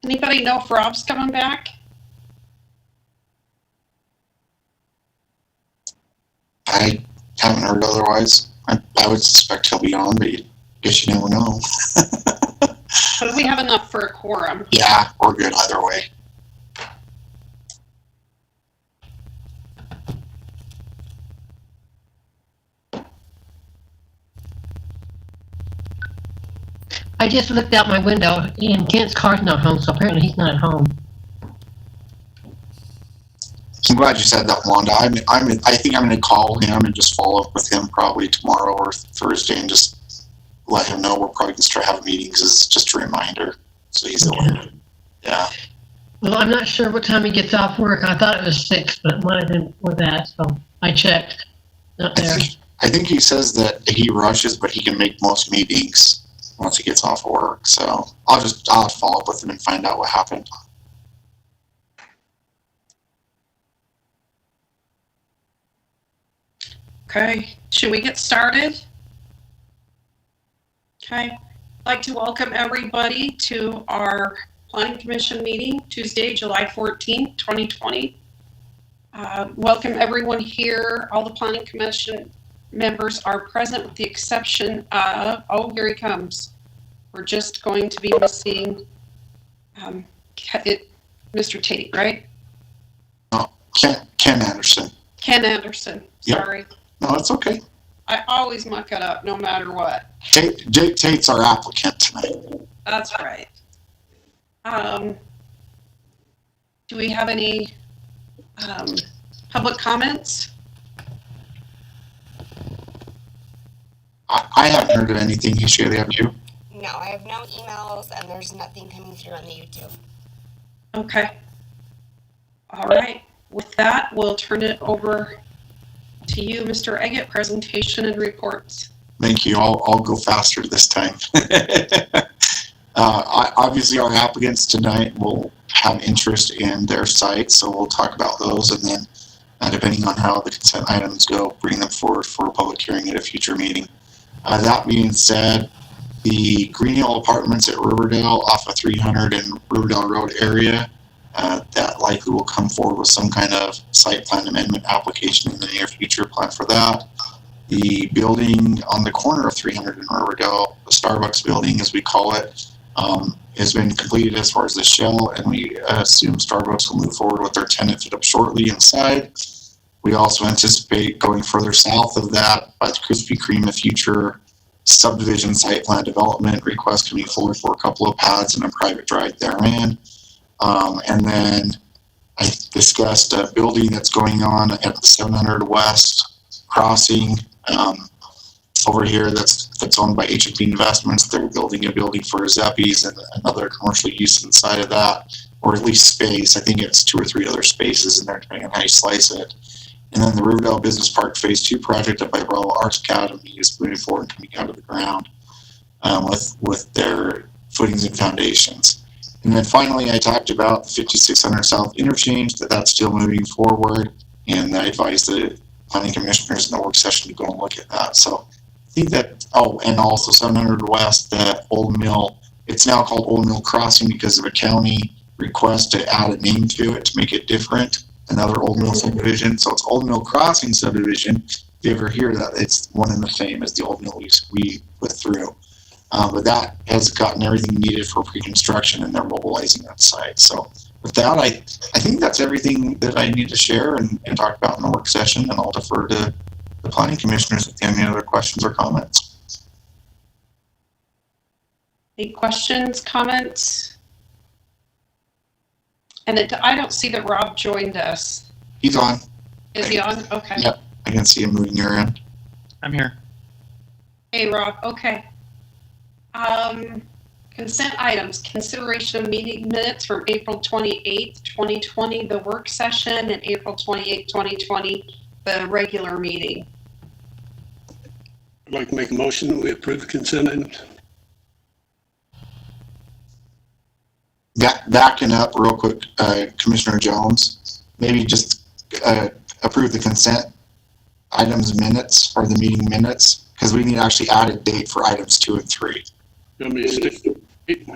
Anybody know if Rob's coming back? I haven't heard otherwise. I would suspect he'll be on, but I guess you never know. But we have enough for a quorum. Yeah, we're good either way. I just looked out my window and Kent's car's not home, so apparently he's not at home. I'm glad you said that, Wanda. I think I'm going to call him and just follow up with him probably tomorrow or Thursday and just let him know we're probably going to start having meetings as just a reminder, so he's aware. Yeah. Well, I'm not sure what time he gets off work. I thought it was 6, but it might have been for that, so I checked. Not there. I think he says that he rushes, but he can make most meetings once he gets off of work. So I'll follow up with him and find out what happened. Okay, should we get started? Okay, I'd like to welcome everybody to our Planning Commission meeting, Tuesday, July 14th, 2020. Welcome everyone here. All the Planning Commission members are present with the exception of, oh, here he comes. We're just going to be missing Mr. Tate, right? Oh, Ken Anderson. Ken Anderson, sorry. Yep. No, that's okay. I always muck it up no matter what. Jake Tate's our applicant tonight. That's right. Do we have any public comments? I haven't heard of anything. Shaylee, have you? No, I have no emails and there's nothing coming through on the YouTube. Okay. All right. With that, we'll turn it over to you, Mr. Eggett, presentation and reports. Thank you. I'll go faster this time. Obviously, our applicants tonight will have interest in their site, so we'll talk about those, and then depending on how the consent items go, bring them forward for a public hearing at a future meeting. That being said, the Green Hill Apartments at Riverdale off of 300 and Riverdale Road area, that likely will come forward with some kind of site plan amendment application in the near future. Plan for that. The building on the corner of 300 and Riverdale, the Starbucks building as we call it, has been completed as far as the shell, and we assume Starbucks will move forward with their tenant fit up shortly inside. We also anticipate going further south of that by the Krispy Kreme, a future subdivision site plan development request coming forward for a couple of pads and a private drive therein. And then I discussed a building that's going on at the 700 West crossing over here that's owned by H&P Investments. They're building a building for Zeppies and another commercial use inside of that, or at least space. I think it's 2 or 3 other spaces in there, depending on how you slice it. And then the Riverdale Business Park Phase 2 project up by Bravo Arts Academy is moving forward and coming out of the ground with their footings and foundations. And then finally, I talked about the 5600 South interchange, that's still moving forward, and I advised the planning commissioners in the work session to go and look at that. So I think that, and also 700 West, the Old Mill, it's now called Old Mill Crossing because of a county request to add a name to it to make it different, another Old Mill subdivision. So it's Old Mill Crossing subdivision. If you ever hear that, it's one and the same as the Old Mill we put through. But that has gotten everything needed for pre-construction, and they're mobilizing that site. So with that, I think that's everything that I need to share and talk about in the work session, and I'll defer to the planning commissioners if they have any other questions or comments. Any questions, comments? And I don't see that Rob joined us. He's on. Is he on? Okay. Yep, I can see him moving around. I'm here. Hey, Rob. Okay. Consent items, consideration of meeting minutes from April 28th, 2020, the work session, and April 28th, 2020, the regular meeting. I'd like to make a motion that we approve the consent items. Backing up real quick, Commissioner Jones, maybe just approve the consent items minutes or the meeting minutes, because we need to actually add a date for items 2 and 3. You want me to stick to 8?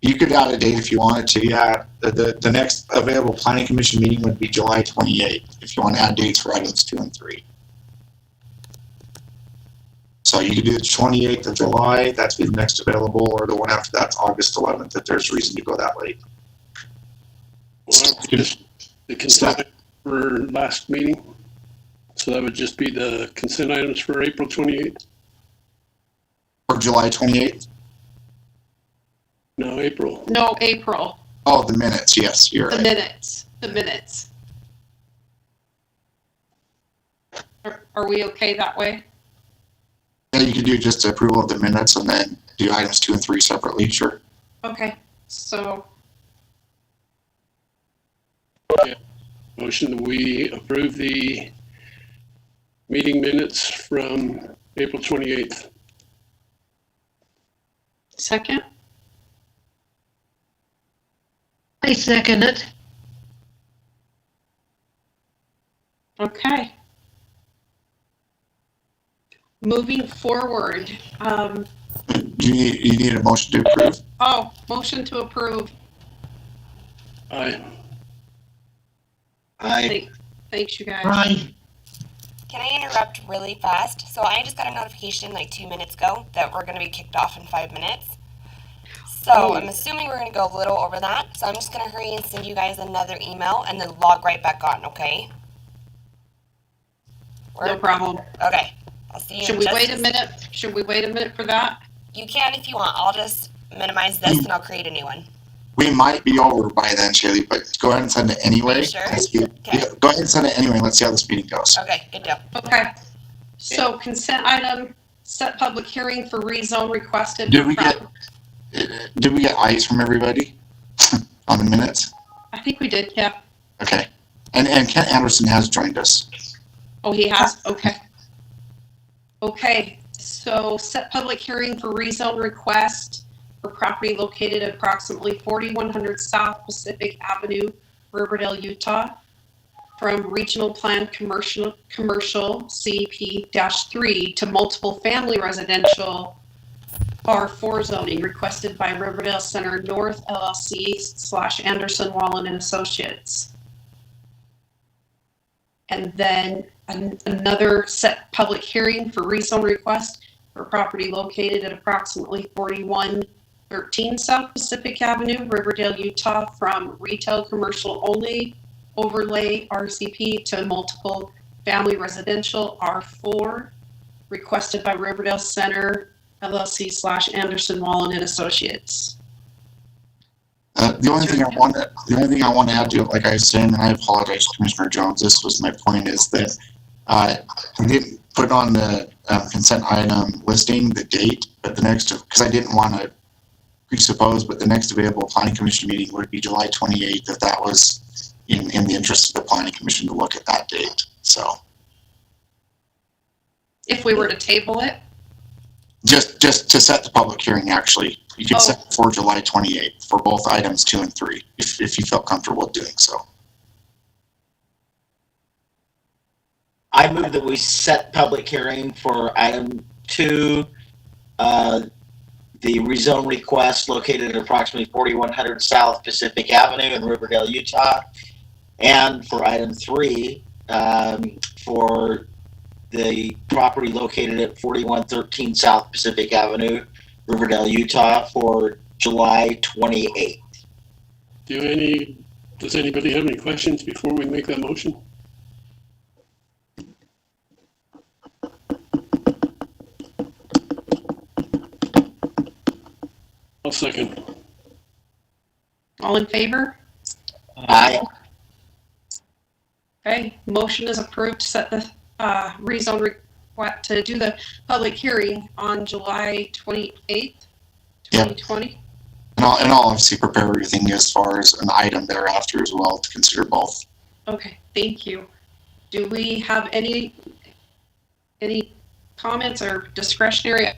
You could add a date if you wanted to, yeah. The next available planning commission meeting would be July 28th, if you want to add dates for items 2 and 3. So you could do the 28th of July, that's the next available, or the one after that's August 11th, if there's reason to go that late. Well, just the consent for last meeting. So that would just be the consent items for April 28th? Or July 28th? No, April. No, April, Oh, the minutes, yes, you're the right. minutes. Are we okay that way? Yeah, you could do just approval of the minutes and then do items 2 and 3 separately, sure. Okay, so Motion that we approve the meeting minutes from April 28th. second, I second it. okay. Moving forward, You need a motion to approve? motion to approve. Aye. Thanks, you guys. Aye. Can I interrupt really fast? So I just got a notification like 2 minutes ago that we're going to be kicked off in 5 minutes. So I'm assuming we're going to go a little over that. So I'm just going to hurry and send you guys another email and then log right back on, okay? No problem. Okay. I'll see you Should in we just wait a minute? Should we wait a minute for that? You can if you want. I'll just minimize this and I'll create a new one. We might be over by then, Shaylee, but go ahead and send it anyway. Sure. Yeah, go ahead and send it anyway. Let's see how this meeting goes. Okay, good deal. Okay. So consent item, set public hearing for rezone requested. Did we get eyes from everybody on the minutes? I think we did, yeah. Okay. And Kent Anderson has joined us. Oh, he has? Okay. Okay, so set public hearing for rezone request for property located at approximately 4100 South Pacific Avenue, Riverdale, Utah, from Regional Plan Commercial CP-3 to multiple family residential R4 zoning requested by Riverdale Center North LLC / Anderson Wallen and Associates. And then another set public hearing for rezone request for property located at approximately 4113 South Pacific Avenue, Riverdale, Utah, from retail commercial only overlay RCP to multiple family residential R4 requested by Riverdale Center LLC / Anderson Wallen and Associates. The only thing I want to add to it, like I was saying, and I apologize, Commissioner Jones, this was my point, is that I didn't put on the consent item listing the date, but the next, because I didn't want to presuppose, but the next available planning commission meeting would be July 28th, if that was in the interest of the planning commission to look at that date. So If we were to table it, just to set the public hearing, actually, you could set it for July 28th for both items 2 and 3, if you felt comfortable doing so. I move that we set public hearing for item 2, the rezone request located at approximately 4100 South Pacific Avenue in Riverdale, Utah, and for item 3, for the property located at 4113 South Pacific Avenue, Riverdale, Utah, for July 28th. Does anybody have any questions before we make that motion? I'll second. all in favor? Aye. Okay, motion is approved to set the rezone to do the public hearing on July 28th, 2020. And I'll obviously prepare everything as far as an item thereafter as well to consider both. Okay, thank you. Do we have any comments or discretionary?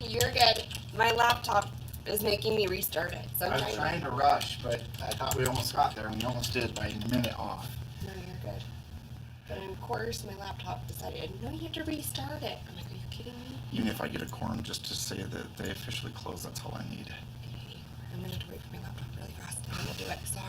You're good. My laptop is making me restart it, so I I'm was trying trying to rush, but I thought we almost got there, and we almost did by a minute off. No, you're good. But of course, my laptop decided, no, you have to restart it. I'm like, are you kidding me? Even if I get a quorum just to say that they officially closed, that's all I need. I'm gonna have to wait for my laptop really fast. I'm gonna do it. Sorry.